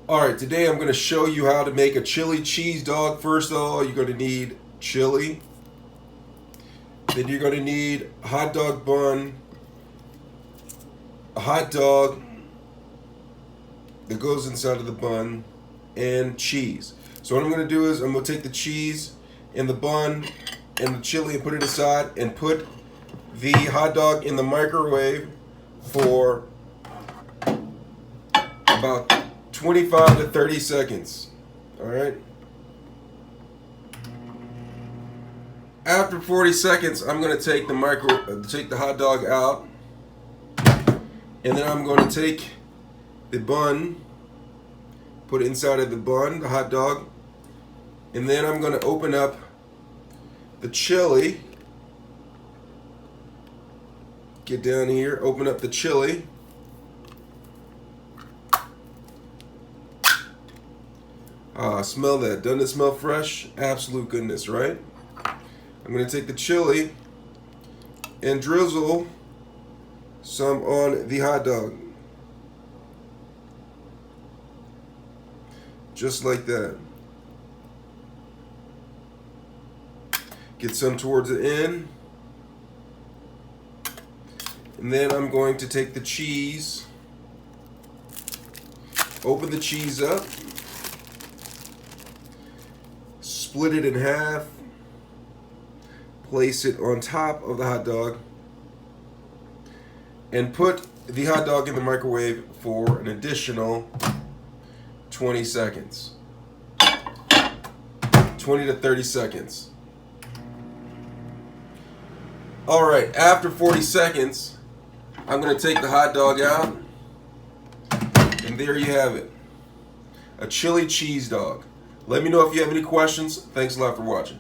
Alright, today I'm going to show you how to make a chili cheese dog. First of all, you're going to need chili. Then you're going to need a hot dog bun, a hot dog that goes inside of the bun, and cheese. So what I'm going to do is I'm going to take the cheese and the bun and the chili and put it aside and put the hot dog in the microwave for about 25 to 30 seconds. Alright? After 40 seconds, I'm going to take the hot dog out, and then I'm going to take the bun, put it inside of the bun, the hot dog, and then I'm going to open up the chili. Get down here, open up the chili. Smell that. Doesn't it smell fresh? Absolute goodness, right? I'm going to take the chili and drizzle some on the hot dog. Just like that. Get some towards the end. And then I'm going to take the cheese, open the cheese up, split it in half, place it on top of the hot dog, and put the hot dog in the microwave for an additional 20 seconds. 20 to 30 seconds. Alright, after 40 seconds, I'm going to take the hot dog out, and there you have it. A chili cheese dog. Let me know if you have any questions. Thanks a lot for watching.